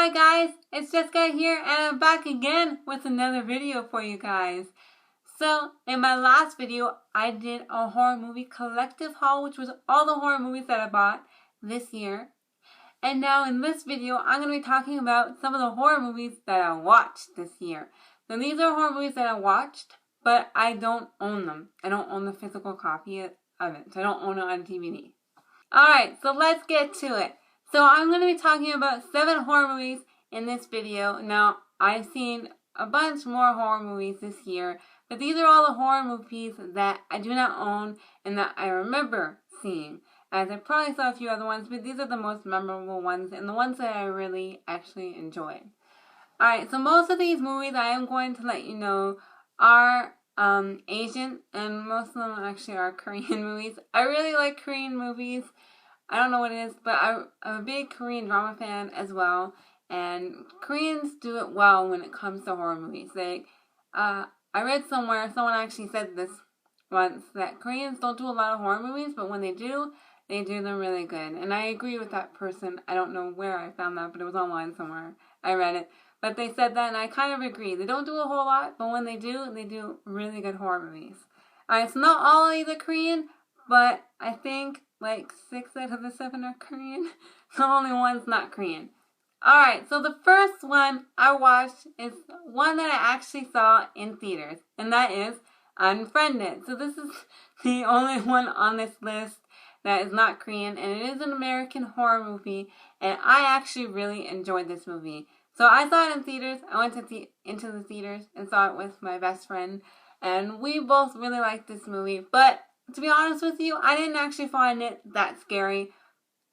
Hi guys, it's Jessica here and I'm back again with another video for you guys. So, in my last video, I did a horror movie collective haul, which was all the horror movies that I bought this year. And now in this video, I'm going to be talking about some of the horror movies that I watched this year. Now these are horror movies that I watched, but I don't own them. I don't own the physical copy of it, so I don't own it on DVD. Alright, so let's get to it. So I'm going to be talking about 7 horror movies in this video. Now, I've seen a bunch more horror movies this year, but these are all the horror movies that I do not own and that I remember seeing. As I probably saw a few other ones, but these are the most memorable ones and the ones that I really actually enjoyed. Alright, so most of these movies I am going to let you know are Asian, and most of them actually are Korean movies. I really like Korean movies. I don't know what it is, but I'm a big Korean drama fan as well, and Koreans do it well when it comes to horror movies. I read somewhere, someone actually said this once, that Koreans don't do a lot of horror movies, but when they do them really good. And I agree with that person. I don't know where I found that, but it was online somewhere. I read it. But they said that, and I kind of agree. They don't do a whole lot, but when they do really good horror movies. Alright, so not all either Korean, but I think like 6 out of the 7 are Korean. The only one's not Korean. Alright, so the first one I watched is one that I actually saw in theaters, and that is Unfriended. So this is the only one on this list that is not Korean, and it is an American horror movie, and I actually really enjoyed this movie. So I saw it in theaters. I went into the theaters and saw it with my best friend, and we both really liked this movie, but to be honest with you, I didn't actually find it that scary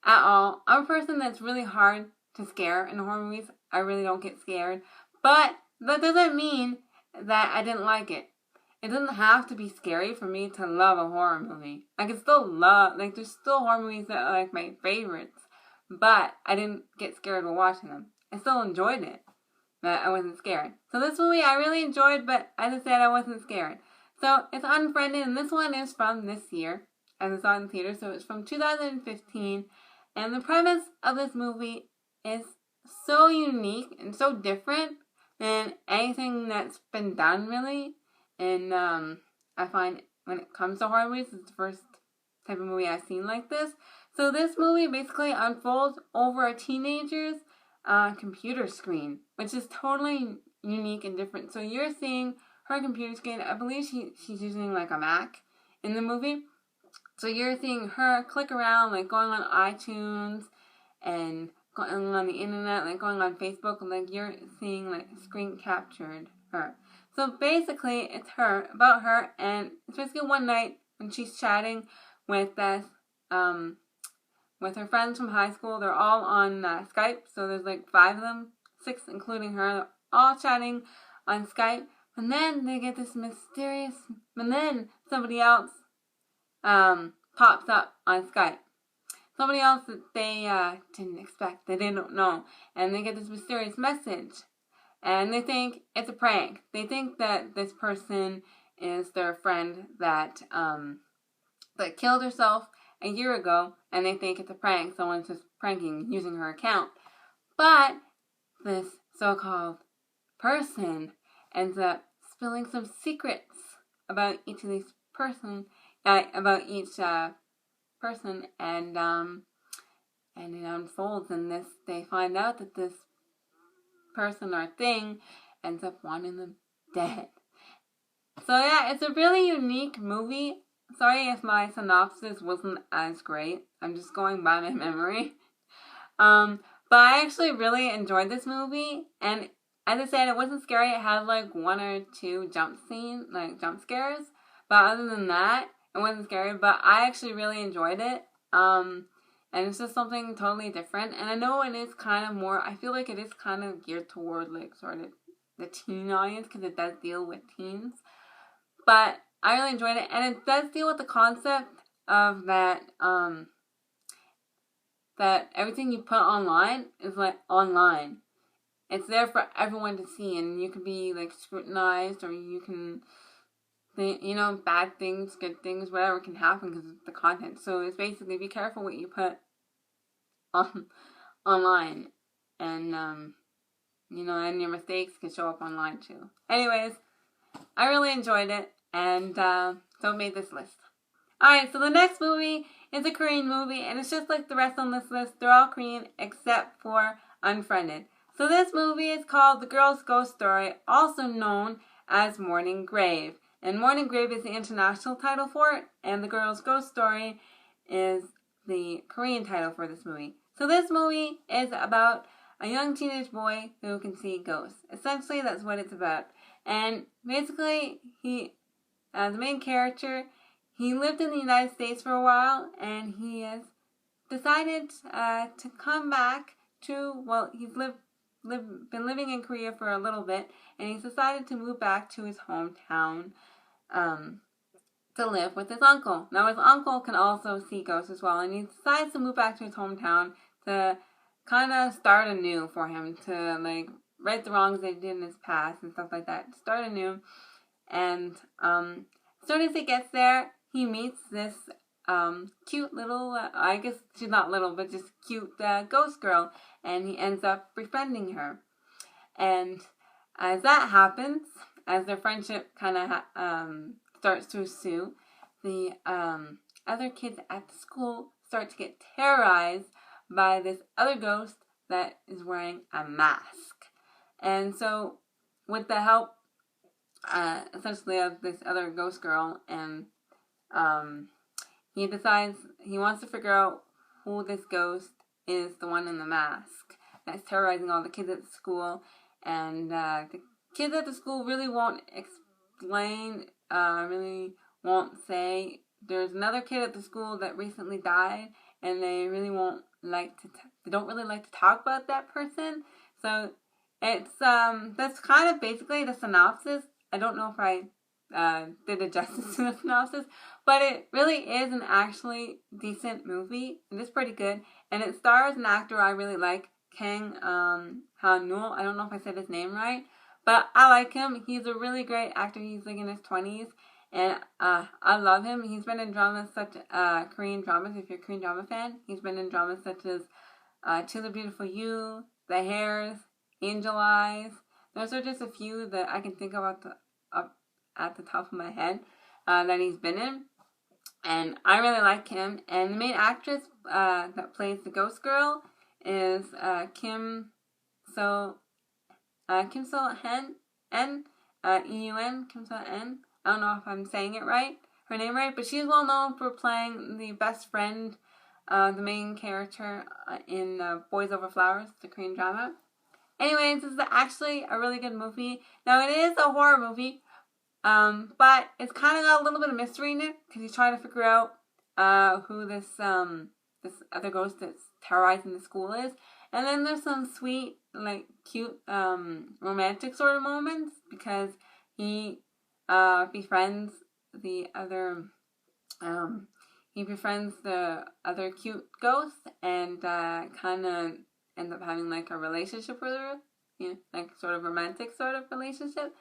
at all. I'm a person that's really hard to scare in horror movies. I really don't get scared. But that doesn't mean that I didn't like it. It doesn't have to be scary for me to love a horror movie. I can still love, there's still horror movies that are like my favorites. But I didn't get scared while watching them. I still enjoyed it. But I wasn't scared. So this movie I really enjoyed, but as I said, I wasn't scared. So, it's Unfriended, and this one is from this year, as I saw in theater, so it's from 2015, and the premise of this movie is so unique and so different than anything that's been done, really, and I find when it comes to horror movies, it's the first type of movie I've seen like this. So, this movie basically unfolds over a teenager's computer screen, which is totally unique and different. So, you're seeing her computer screen. I believe she's using like a Mac in the movie. So you're seeing her click around, like going on iTunes and going on the internet, like going on Facebook, and like you're seeing like screen captured her. So basically it's about her, and it's basically one night when she's chatting with her friends from high school. They're all on Skype, so there's like 5 of them, 6 including her. They're all chatting on Skype. And then they get this mysterious, and then somebody else pops up on Skype. Somebody else that they didn't expect, that they don't know. And they get this mysterious message. And they think it's a prank. They think that this person is their friend that killed herself a year ago. And they think it's a prank. Someone's just pranking using her account. But this so-called person ends up spilling some secrets about each of these person, and it unfolds, and they find out that this person or thing ends up wanting them dead. So yeah, it's a really unique movie. Sorry if my synopsis wasn't as great. I'm just going by my memory. But I actually really enjoyed this movie, and as I said, it wasn't scary. It had like 1 or 2 jump scares. But other than that, it wasn't scary. But I actually really enjoyed it. And it's just something totally different. And I know it is kind of more, I feel like it is kind of geared toward like sort of the teen audience, because it does deal with teens. But I really enjoyed it. And it does deal with the concept of that everything you put online is like online. It's there for everyone to see, and you can be like scrutinized, or you can, bad things, good things, whatever can happen because of the content. So it's basically be careful what you put online. and and your mistakes can show up online too. Anyways, I really enjoyed it, and so I made this list. Alright, so the next movie is a Korean movie, and it's just like the rest on this list. They're all Korean except for Unfriended. So this movie is called The Girl's Ghost Story, also known as Mourning. And Mourning is the international title for it, and The Girl's Ghost Story is the Korean title for this movie. So this movie is about a young teenage boy who can see ghosts. Essentially, that's what it's about. And basically, the main character, he lived in the United States for a while, and he has decided to come back to, he's been living in Korea for a little bit, and he's decided to move back to his hometown to live with his uncle. Now, his uncle can also see ghosts as well, and he decides to move back to his hometown to kind of start anew for him, to like right the wrongs that he did in his past and stuff like that. Start anew. And as soon as he gets there, he meets this cute little, I guess she's not little, but just cute ghost girl, and he ends up befriending her. And as that happens, as their friendship kind of starts to ensue, the other kids at the school start to get terrorized by this other ghost that is wearing a mask. And so, with the help, essentially, of this other ghost girl, and he decides he wants to figure out who this ghost is, the one in the mask that's terrorizing all the kids at the school. And the kids at the school really won't explain, really won't say. There's another kid at the school that recently died, and they really won't they don't really like to talk about that person. So it's that's kind of basically the synopsis. I don't know if I did a justice to the synopsis, but it really is an actually decent movie. It is pretty good, and it stars an actor I really like, Kang Han-nul. I don't know if I said his name right, but I like him. He's a really great actor. He's like in his 20s, and I love him. He's been in dramas such Korean dramas. If you're a Korean drama fan, he's been in dramas such as To the Beautiful You, The Hairs, Angel Eyes. Those are just a few that I can think of at the top of my head that he's been in, and I really like him. And the main actress that plays the ghost girl is Kim So Hen Eun Kim So Hen. I don't know if I'm saying her name right, but she's well known for playing the best friend, the main character in Boys Over Flowers, the Korean drama. Anyways, this is actually a really good movie. Now, it is a horror movie, but it's kind of got a little bit of mystery in it, because he's trying to figure out who this other ghost that's terrorizing the school is. And then there's some sweet, like, cute, romantic sort of moments, because he befriends the other cute ghost, and kind of ends up having like a relationship with her, like sort of romantic sort of relationship.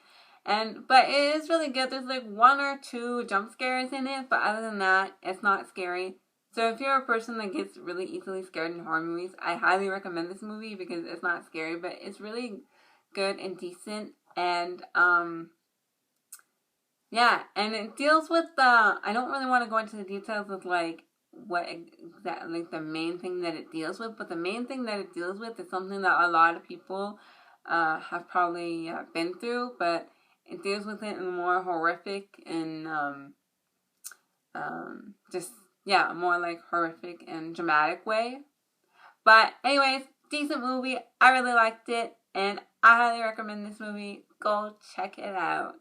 But it is really good. There's like 1 or 2 jump scares in it, but other than that, it's not scary. So if you're a person that gets really easily scared in horror movies, I highly recommend this movie, because it's not scary, but it's really good and decent. And yeah, and it deals with I don't really want to go into the details of like what exactly the main thing that it deals with, but the main thing that it deals with is something that a lot of people have probably been through, but it deals with it in a more horrific and more like horrific and dramatic way. But anyways, decent movie. I really liked it, and I highly recommend this movie. Go check it out.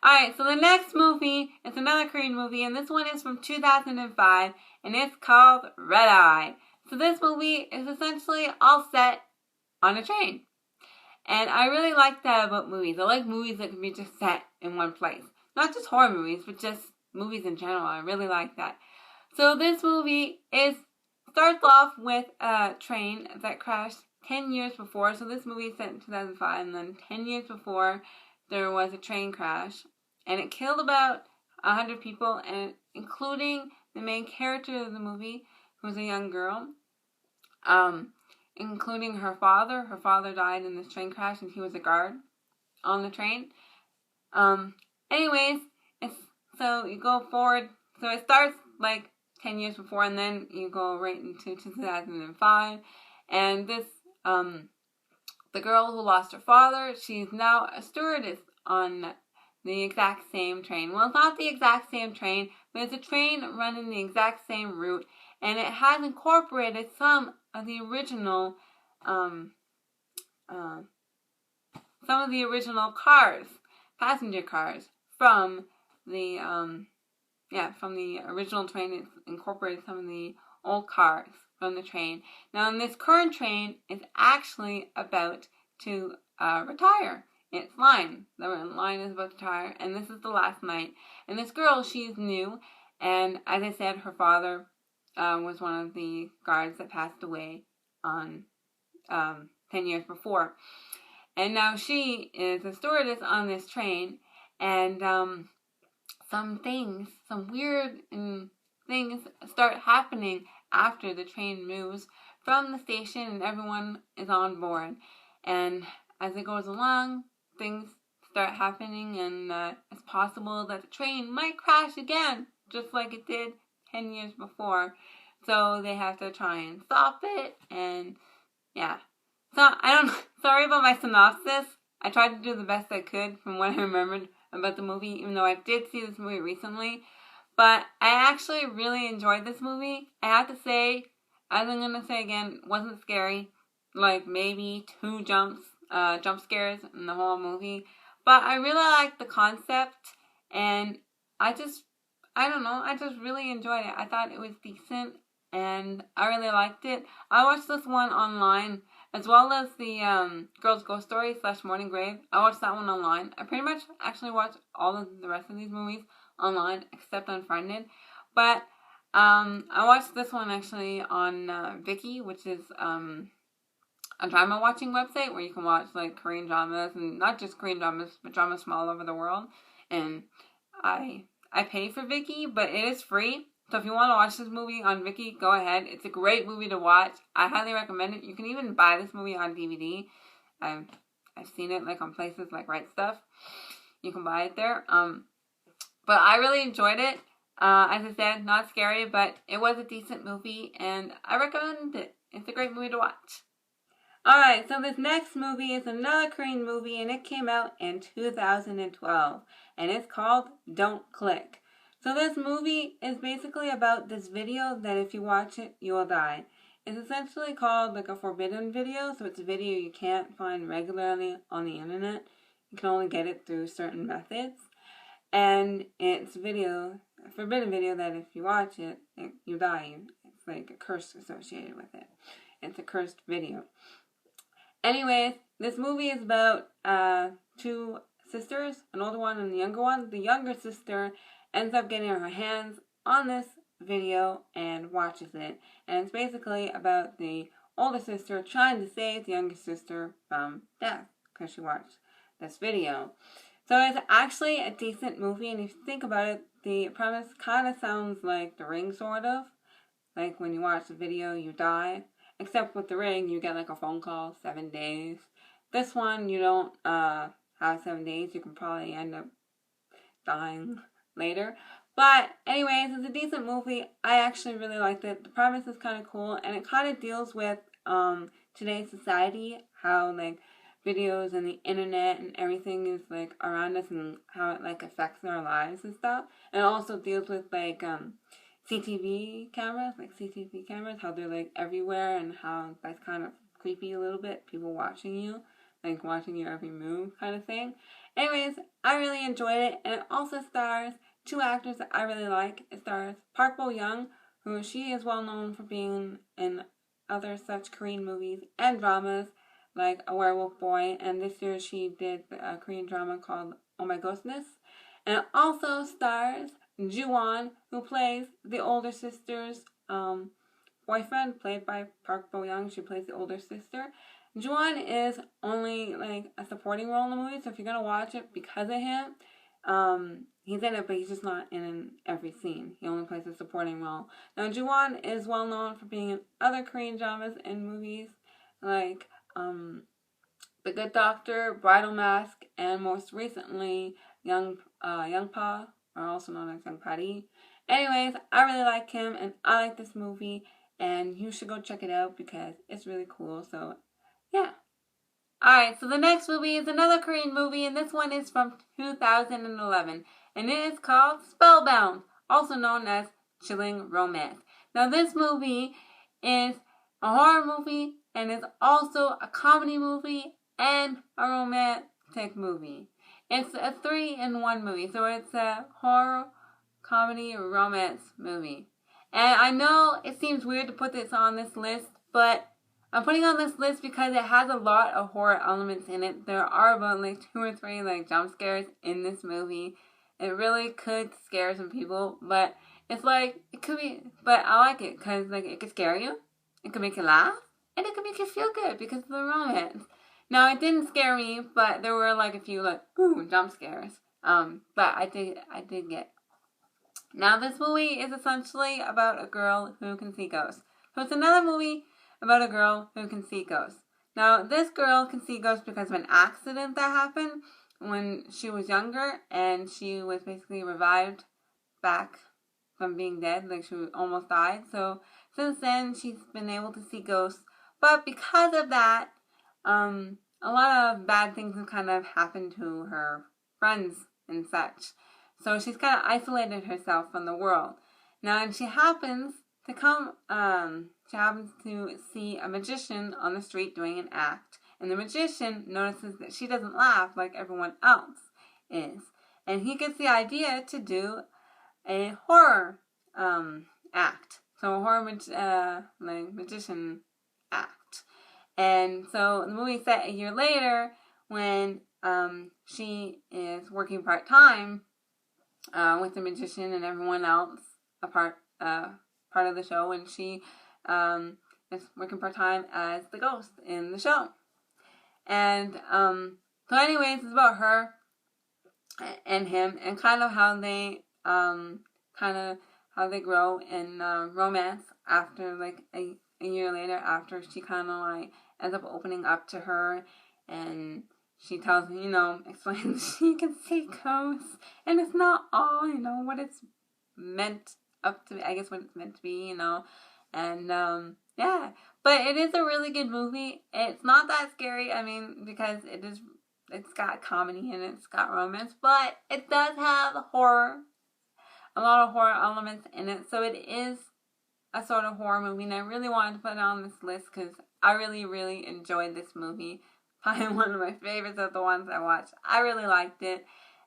Alright, so the next movie is another Korean movie, and this one is from 2005, and it's called Redeye. So this movie is essentially all set on a train. And I really like that about movies. I like movies that can be just set in one place. Not just horror movies, but just movies in general. I really like that. So this movie starts off with a train that crashed 10 years before. So this movie is set in 2005, and then 10 years before, there was a train crash, and it killed about 100 people, and including the main character of the movie, who was a young girl. including her father. Her father died in this train crash, and he was a guard on the train. Anyways, so you go forward. So it starts like 10 years before, and then you go right into 2005. And this, the girl who lost her father, she's now a stewardess on the exact same train. Well, it's not the exact same train, but it's a train running the exact same route, and it has incorporated some of the original, cars, passenger cars from the, from the original train. It's incorporated some of the old cars from the train. Now, in this current train, it's actually about to retire. Its line. The line is about to retire, and this is the last night. And this girl, she's new, and as I said, her father was one of the guards that passed away on 10 years before. And now she is a stewardess on this train, and some weird things start happening after the train moves from the station and everyone is on board. And as it goes along, things start happening, and it's possible that the train might crash again, just like it did 10 years before. So they have to try and stop it, and yeah. So sorry about my synopsis. I tried to do the best I could from what I remembered about the movie, even though I did see this movie recently. But I actually really enjoyed this movie. I have to say, as I'm going to say again, it wasn't scary. Like maybe 2 jump scares in the whole movie. But I really liked the concept, and I just really enjoyed it. I thought it was decent, and I really liked it. I watched this one online, as well as the Girls Ghost Story / Mourning Grave. I watched that one online. I pretty much actually watched all of the rest of these movies online, except Unfriended. But I watched this one actually on Viki, which is a drama watching website where you can watch like Korean dramas, and not just Korean dramas, but dramas from all over the world. And I pay for Viki, but it is free. So if you want to watch this movie on Viki, go ahead. It's a great movie to watch. I highly recommend it. You can even buy this movie on DVD. I've seen it like on places like Right Stuff. You can buy it there. But I really enjoyed it. As I said, not scary, but it was a decent movie, and I recommend it. It's a great movie to watch. Alright, so this next movie is another Korean movie, and it came out in 2012, and it's called Don't Click. So this movie is basically about this video that if you watch it, you will die. It's essentially called like a forbidden video, so it's a video you can't find regularly on the internet. You can only get it through certain methods. And it's a forbidden video that if you watch it, you die. It's like a curse associated with it. It's a cursed video. Anyways, this movie is about 2 sisters, an older one and a younger one. The younger sister ends up getting her hands on this video and watches it. And it's basically about the older sister trying to save the younger sister from death because she watched this video. So it's actually a decent movie, and if you think about it, the premise kind of sounds like The Ring, sort of. Like when you watch the video, you die. Except with The Ring, you get like a phone call, 7 days. This one, you don't have 7 days. You can probably end up dying later. But anyways, it's a decent movie. I actually really liked it. The premise is kind of cool, and it kind of deals with today's society, how like videos and the internet and everything is like around us, and how it like affects our lives and stuff. And it also deals with like CCTV cameras, how they're like everywhere, and how that's kind of creepy a little bit. People watching you, like watching your every move kind of thing. Anyways, I really enjoyed it, and it also stars 2 actors that I really like. It stars Park Bo-young, who she is well known for being in other such Korean movies and dramas, like A Werewolf Boy, and this year she did a Korean drama called Oh My Ghostness. And it also stars Ju-won, who plays the older sister's boyfriend, played by Park Bo-young. She plays the older sister. Ju-won is only like a supporting role in the movie, so if you're gonna watch it because of him, he's in it, but he's just not in every scene. He only plays a supporting role. Now, Ju-won is well known for being in other Korean dramas and movies, like The Good Doctor, Bridal Mask, and most recently Young Pa, or also known as Young Patty. Anyways, I really like him, and I like this movie, and you should go check it out because it's really cool. So, yeah. Alright, so the next movie is another Korean movie, and this one is from 2011, and it is called Spellbound, also known as Chilling Romance. Now, this movie is a horror movie, and it's also a comedy movie and a romantic movie. It's a 3-in-1 movie, so it's a horror, comedy, romance movie. And I know it seems weird to put this on this list, but I'm putting on this list because it has a lot of horror elements in it. There are about like 2 or 3 like jump scares in this movie. It really could scare some people, but it's like, it could be, but I like it because like it could scare you, it could make you laugh, and it could make you feel good because of the romance. Now, it didn't scare me, but there were like a few like, ooh, jump scares. But I did get. Now, this movie is essentially about a girl who can see ghosts. So it's another movie about a girl who can see ghosts. Now, this girl can see ghosts because of an accident that happened when she was younger, and she was basically revived back from being dead, like she almost died. So since then, she's been able to see ghosts. But because of that, a lot of bad things have kind of happened to her friends and such. So she's kind of isolated herself from the world. Now, and she happens to see a magician on the street doing an act. And the magician notices that she doesn't laugh like everyone else is. And he gets the idea to do a horror act. So a horror magician act. And so the movie set a year later when she is working part-time with the magician and everyone else part of the show, and she is working part-time as the ghost in the show. And so anyways, it's about her and him and kind of how they grow in romance after like a year later, after she kind of like ends up opening up to her, and she tells me, explains she can see ghosts, and it's not all, what it's meant up to be, I guess what it's meant to be, and yeah, but it is a really good movie. It's not that scary, because it's got comedy and it's got romance, but it does have horror, a lot of horror elements in it, so it is a sort of horror movie, and I really wanted to put it on this list because I really, really enjoyed this movie. Probably one of my favorites of the ones I watched. I really liked it,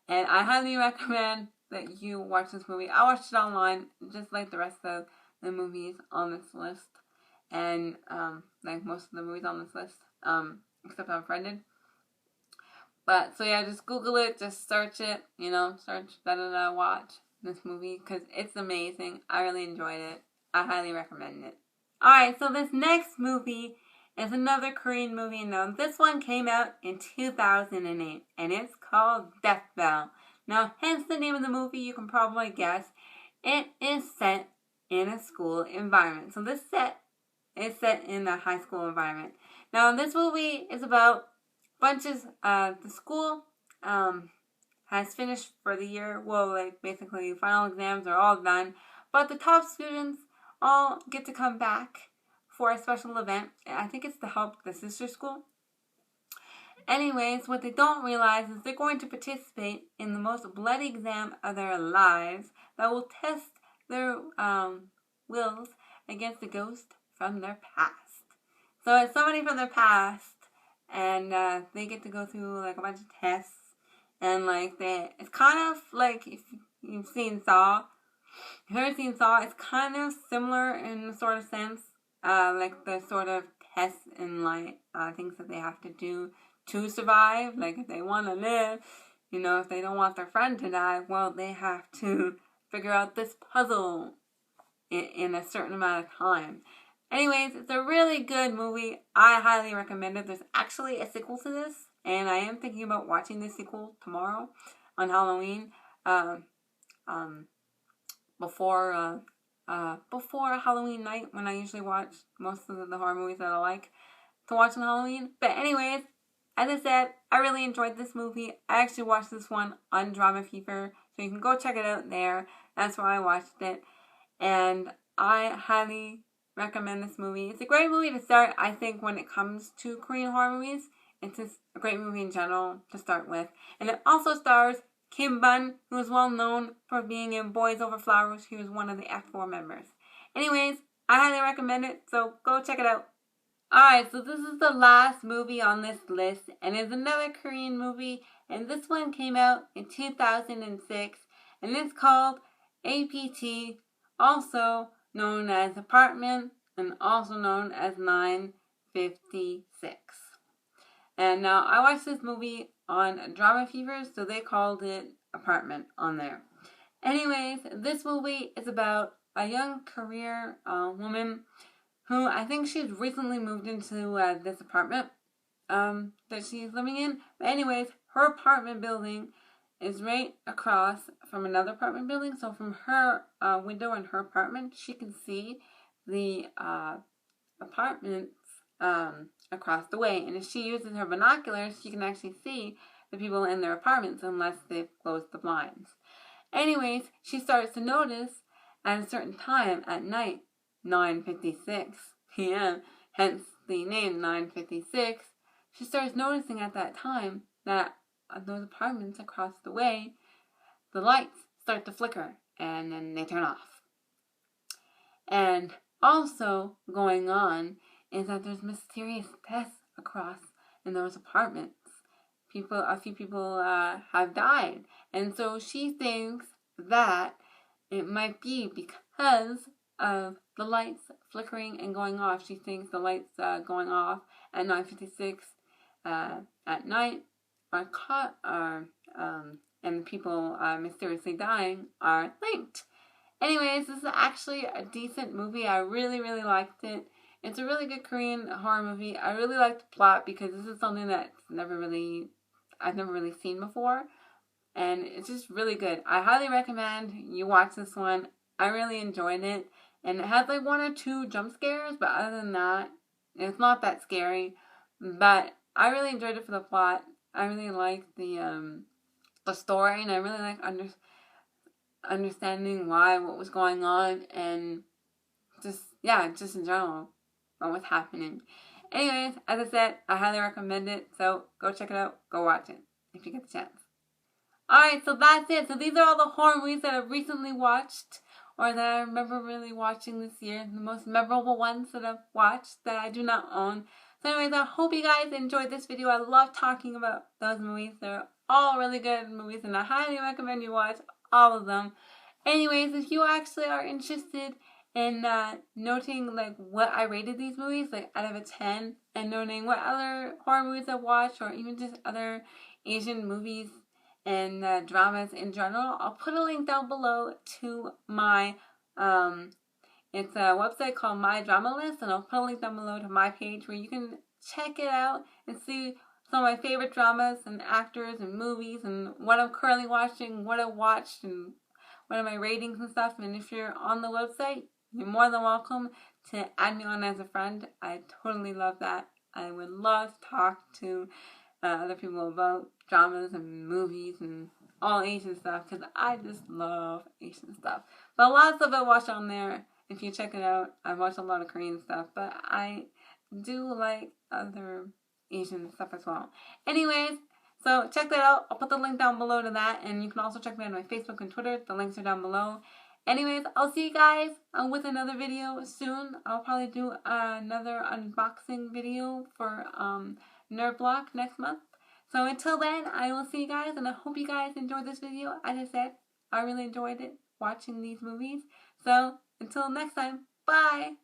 and I highly recommend that you watch this movie. I watched it online, just like the rest of the movies on this list, and like most of the movies on this list, except Unfriended. But so yeah, just Google it, just search it, search watch this movie because it's amazing. I really enjoyed it. I highly recommend it. Alright, so this next movie is another Korean movie. Now, this one came out in 2008, and it's called Death Bell. Now, hence the name of the movie, you can probably guess. It is set in a school environment. So this set is set in a high school environment. Now, this movie is about bunches of the school has finished for the year. Well, like basically final exams are all done, but the top students all get to come back for a special event. I think it's to help the sister school. Anyways, what they don't realize is they're going to participate in the most bloody exam of their lives that will test their wills against a ghost from their past. So it's somebody from their past, and they get to go through like a bunch of tests, and like it's kind of like if you've seen Saw. If you've ever seen Saw, it's kind of similar in a sort of sense, like the sort of tests and like things that they have to do to survive. Like if they want to live, if they don't want their friend to die, well, they have to figure out this puzzle in a certain amount of time. Anyways, it's a really good movie. I highly recommend it. There's actually a sequel to this, and I am thinking about watching the sequel tomorrow on Halloween. Before Halloween night, when I usually watch most of the horror movies that I like. to watch on Halloween. But anyways, as I said, I really enjoyed this movie. I actually watched this one on Drama Fever, so you can go check it out there. That's where I watched it. And I highly recommend this movie. It's a great movie to start, I think, when it comes to Korean horror movies. It's just a great movie in general to start with. And it also stars Kim Bun, who is well known for being in Boys Over Flowers. He was one of the F4 members. Anyways, I highly recommend it, so go check it out. Alright, so this is the last movie on this list, and it's another Korean movie, and this one came out in 2006, and it's called APT, also known as Apartment, and also known as 956. And now I watched this movie on Drama Fever, so they called it Apartment on there. Anyways, this movie is about a young career woman who I think she's recently moved into this apartment that she's living in. But anyways, her apartment building is right across from another apartment building. So from her window in her apartment, she can see the apartments across the way. And if she uses her binoculars, she can actually see the people in their apartments unless they've closed the blinds. Anyways, she starts to notice at a certain time at night, 9:56 p.m., hence the name 956, she starts noticing at that time that those apartments across the way, the lights start to flicker and then they turn off. And also going on is that there's mysterious deaths across in those apartments. A few people have died. And so she thinks that it might be because of the lights flickering and going off. She thinks the lights going off at 9:56 at night are caught, and the people mysteriously dying are linked. Anyways, this is actually a decent movie. I really, really liked it. It's a really good Korean horror movie. I really like the plot because this is something that I've never really seen before. And it's just really good. I highly recommend you watch this one. I really enjoyed it. And it has like one or two jump scares, but other than that, it's not that scary. But I really enjoyed it for the plot. I really liked the story, and I really like understanding what was going on, and just in general, what was happening. Anyways, as I said, I highly recommend it. So go check it out. Go watch it if you get the chance. Alright, so that's it. So these are all the horror movies that I've recently watched, or that I remember really watching this year. The most memorable ones that I've watched that I do not own. So anyways, I hope you guys enjoyed this video. I love talking about those movies. They're all really good movies, and I highly recommend you watch all of them. Anyways, if you actually are interested in noting like what I rated these movies, like out of a 10, and noting what other horror movies I've watched, or even just other Asian movies and dramas in general, I'll put a link down below to my it's a website called My Drama List, and I'll put a link down below to my page where you can check it out and see some of my favorite dramas and actors and movies and what I'm currently watching, what I watched, and what are my ratings and stuff. And if you're on the website, you're more than welcome to add me on as a friend. I totally love that. I would love to talk to other people about dramas and movies and all Asian stuff, because I just love Asian stuff. But a lot of stuff I watch on there, if you check it out, I watch a lot of Korean stuff, but I do like other Asian stuff as well. Anyways, so check that out. I'll put the link down below to that, and you can also check me on my Facebook and Twitter. The links are down below. Anyways, I'll see you guys with another video soon. I'll probably do another unboxing video for Nerd Block next month. So until then, I will see you guys, and I hope you guys enjoyed this video. As I said, I really enjoyed it watching these movies. So until next time, bye!